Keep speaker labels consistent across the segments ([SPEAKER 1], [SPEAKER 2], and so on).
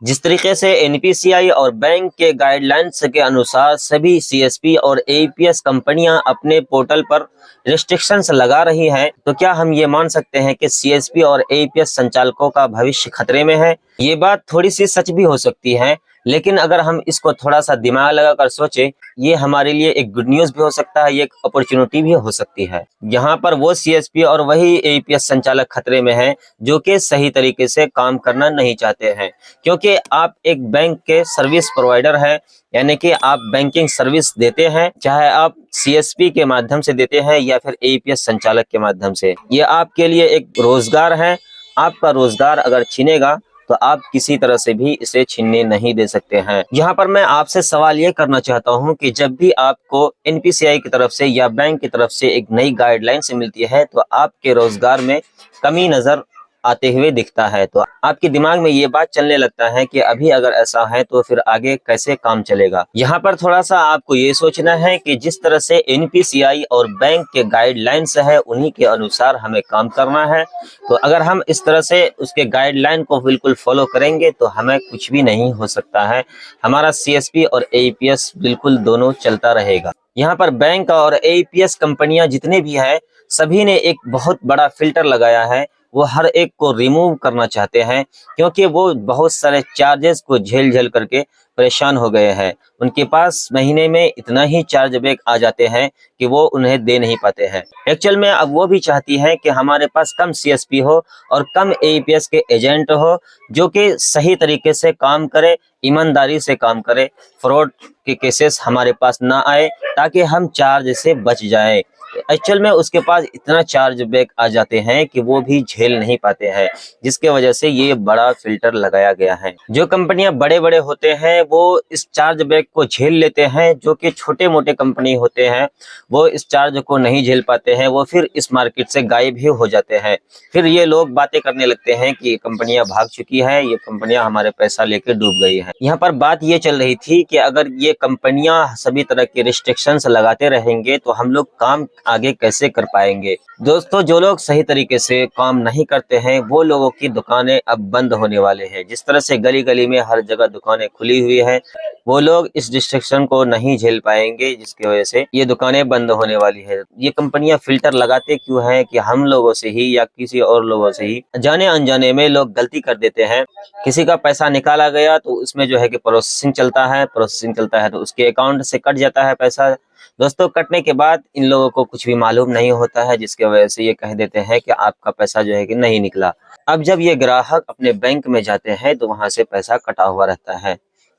[SPEAKER 1] जिस तरीके से एनपीसीआई और बैंक के गाइडलाइंस के अनुसार सभी सीएसपी और एईपीएस कंपनियां अपने पोर्टल पर रिस्ट्रिक्शंस लगा रही हैं, तो क्या हम ये मान सकते हैं कि सीएसपी और एईपीएस संचालकों का भविष्य खतरे में है? ये बात थोड़ी सी सच भी हो सकती है, लेकिन अगर हम इसको थोड़ा सा दिमाग लगाकर सोचें, ये हमारे लिए एक गुड न्यूज भी हो सकता है, ये एक अपॉर्चुनिटी भी हो सकती है। यहाँ पर वो सीएसपी और वही एईपीएस संचालक खतरे में हैं जो कि सही तरीके से काम करना नहीं चाहते हैं, क्योंकि आप एक बैंक के सर्विस प्रोवाइडर हैं, यानी कि आप बैंकिंग सर्विस देते हैं, चाहे आप सीएसपी के माध्यम से देते हैं या फिर एईपीएस संचालक के माध्यम से। ये आपके लिए एक रोजगार है। आपका रोजगार अगर छिनेगा तो आप किसी तरह से भी इसे छीनने नहीं दे सकते हैं। यहाँ पर मैं आपसे सवाल ये करना चाहता हूँ कि जब भी आपको एनपीसीआई की तरफ से या बैंक की तरफ से एक नई गाइडलाइन से मिलती है तो आपके रोजगार में कमी नजर आते हुए दिखता है, तो आपके दिमाग में ये बात चलने लगता है कि अभी अगर ऐसा है तो फिर आगे कैसे काम चलेगा। यहाँ पर थोड़ा सा आपको ये सोचना है कि जिस तरह से एनपीसीआई और बैंक के गाइडलाइंस है उन्हीं के अनुसार हमें काम करना है। तो अगर हम इस तरह से उसके गाइडलाइन को बिल्कुल फॉलो करेंगे तो हमें कुछ भी नहीं हो सकता है। हमारा सीएसपी और एईपीएस बिल्कुल दोनों चलता रहेगा। यहाँ पर बैंक और एईपीएस कंपनियां जितने भी हैं सभी ने एक बहुत बड़ा फिल्टर लगाया है। वो हर एक को रिमूव करना चाहते हैं, क्योंकि वो बहुत सारे चार्जेस को झेल झेल करके परेशान हो गए हैं। उनके पास महीने में इतना ही चार्ज बैक आ जाते हैं कि वो उन्हें दे नहीं पाते हैं। एक्चुअल में अब वो भी चाहती है कि हमारे पास कम सीएसपी हो और कम एईपीएस के एजेंट हो जो कि सही तरीके से काम करे, ईमानदारी से काम करे, फ्रॉड के केसेस हमारे पास ना आए, ताकि हम चार्ज से बच जाए। एक्चुअल में उसके पास इतना चार्ज बैक आ जाते हैं कि वो भी झेल नहीं पाते हैं, जिसके वजह से ये बड़ा फिल्टर लगाया गया है। जो कंपनियां बड़े बड़े होते हैं वो इस चार्ज बैक को झेल लेते हैं, जो कि छोटे मोटे कंपनी होते हैं वो इस चार्ज को नहीं झेल पाते हैं, वो फिर इस मार्केट से गायब ही हो जाते हैं। फिर ये लोग बातें करने लगते हैं कि ये कंपनियां भाग चुकी है, ये कंपनियां हमारे पैसा लेकर डूब गई है। यहाँ पर बात ये चल रही थी कि अगर ये कंपनियां सभी तरह के रिस्ट्रिक्शंस लगाते रहेंगे तो हम लोग काम आगे कैसे कर पाएंगे। दोस्तों, जो लोग सही तरीके से काम नहीं करते हैं वो लोगों की दुकानें अब बंद होने वाले हैं। जिस तरह से गली गली में हर जगह दुकानें खुली हुई है, वो लोग इस रिस्ट्रिक्शन को नहीं झेल पाएंगे, जिसकी वजह से ये दुकानें बंद होने वाली है। ये कंपनियां फिल्टर लगाते क्यों हैं कि हम लोगों से ही या किसी और लोगों से ही जाने अनजाने में लोग गलती कर देते हैं। किसी का पैसा निकाला गया तो उसमें जो है कि प्रोसेसिंग चलता है तो उसके अकाउंट से कट जाता है पैसा। दोस्तों, कटने के बाद इन लोगों को कुछ भी मालूम नहीं होता है, जिसकी वजह से ये कह देते हैं कि आपका पैसा जो है कि नहीं निकला। अब जब ये ग्राहक अपने बैंक में जाते हैं तो वहां से पैसा कटा हुआ रहता है।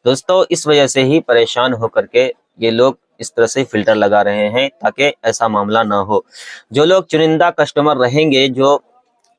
[SPEAKER 1] दोस्तों, इस वजह से ही परेशान होकर के ये लोग इस तरह से फिल्टर लगा रहे हैं ताकि ऐसा मामला ना हो। जो लोग चुनिंदा कस्टमर रहेंगे, जो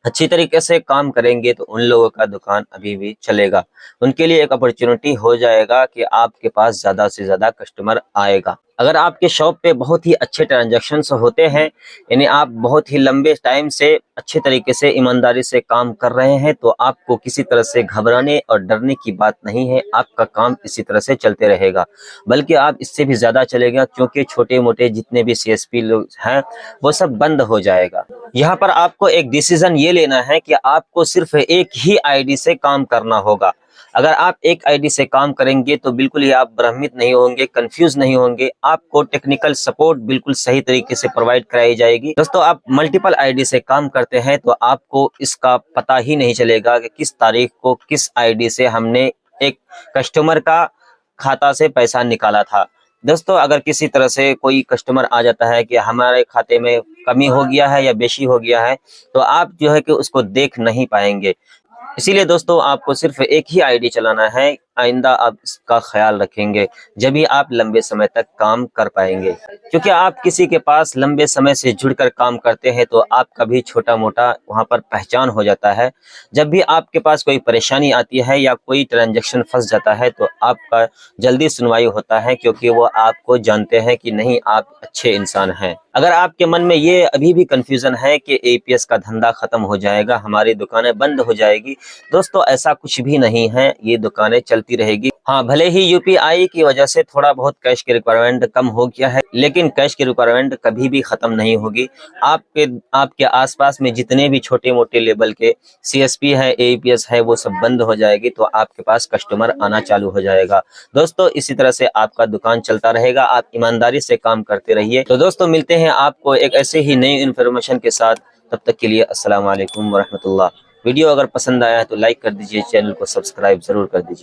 [SPEAKER 1] अच्छी तरीके से काम करेंगे, तो उन लोगों का दुकान अभी भी चलेगा। उनके लिए एक अपॉर्चुनिटी हो जाएगा कि आपके पास ज्यादा से ज्यादा कस्टमर आएगा। अगर आपके शॉप पे बहुत ही अच्छे ट्रांजैक्शंस होते हैं, यानी आप बहुत ही लंबे टाइम से अच्छे तरीके से ईमानदारी से काम कर रहे हैं, तो आपको किसी तरह से घबराने और डरने की बात नहीं है। आपका काम इसी तरह से चलते रहेगा, बल्कि आप इससे भी ज्यादा चलेगा, क्योंकि छोटे मोटे जितने भी सीएसपी लोग हैं वो सब बंद हो जाएगा। यहाँ पर आपको एक डिसीजन ये लेना है कि आपको सिर्फ एक ही आईडी से काम करना होगा। अगर आप एक आईडी से काम करेंगे तो बिल्कुल ही आप भ्रमित नहीं होंगे, कंफ्यूज नहीं होंगे। आपको टेक्निकल सपोर्ट बिल्कुल सही तरीके से प्रोवाइड कराई जाएगी। दोस्तों, आप मल्टीपल आईडी से काम करते हैं तो आपको इसका पता ही नहीं चलेगा कि किस तारीख को किस आईडी से हमने एक कस्टमर का खाता से पैसा निकाला था। दोस्तों, अगर किसी तरह से कोई कस्टमर आ जाता है कि हमारे खाते में कमी हो गया है या बेशी हो गया है, तो आप जो है कि उसको देख नहीं पाएंगे। इसीलिए दोस्तों, आपको सिर्फ एक ही आईडी चलाना है। आइंदा आप इसका ख्याल रखेंगे, जब भी आप लंबे समय तक काम कर पाएंगे। क्योंकि आप किसी के पास लंबे समय से जुड़कर काम करते हैं तो आपका भी छोटा मोटा वहां पर पहचान हो जाता है। जब भी आपके पास कोई परेशानी आती है या कोई ट्रांजैक्शन फंस जाता है तो आपका जल्दी सुनवाई होता है, क्योंकि वो आपको जानते हैं कि नहीं, आप अच्छे इंसान हैं। अगर आपके मन में ये अभी भी कंफ्यूजन है कि एईपीएस का धंधा खत्म हो जाएगा, हमारी दुकानें बंद हो जाएगी, दोस्तों ऐसा कुछ भी नहीं है। ये दुकानें चलती होती रहेगी। हाँ, भले ही यूपीआई की वजह से थोड़ा बहुत कैश की रिक्वायरमेंट कम हो गया है, लेकिन कैश की रिक्वायरमेंट कभी भी खत्म नहीं होगी। आपके आसपास में जितने भी छोटे मोटे लेवल के सीएसपी है, एईपीएस है, वो सब बंद हो जाएगी, तो आपके पास कस्टमर आना चालू हो जाएगा। दोस्तों, इसी तरह से आपका दुकान चलता रहेगा, आप ईमानदारी से काम करते रहिए। तो दोस्तों, मिलते हैं आपको एक ऐसे ही नई इन्फॉर्मेशन के साथ। तब तक के लिए अस्सलाम वालेकुम वरहमतुल्लाह। वीडियो अगर पसंद आया है तो लाइक कर दीजिए, चैनल को सब्सक्राइब जरूर कर दीजिए।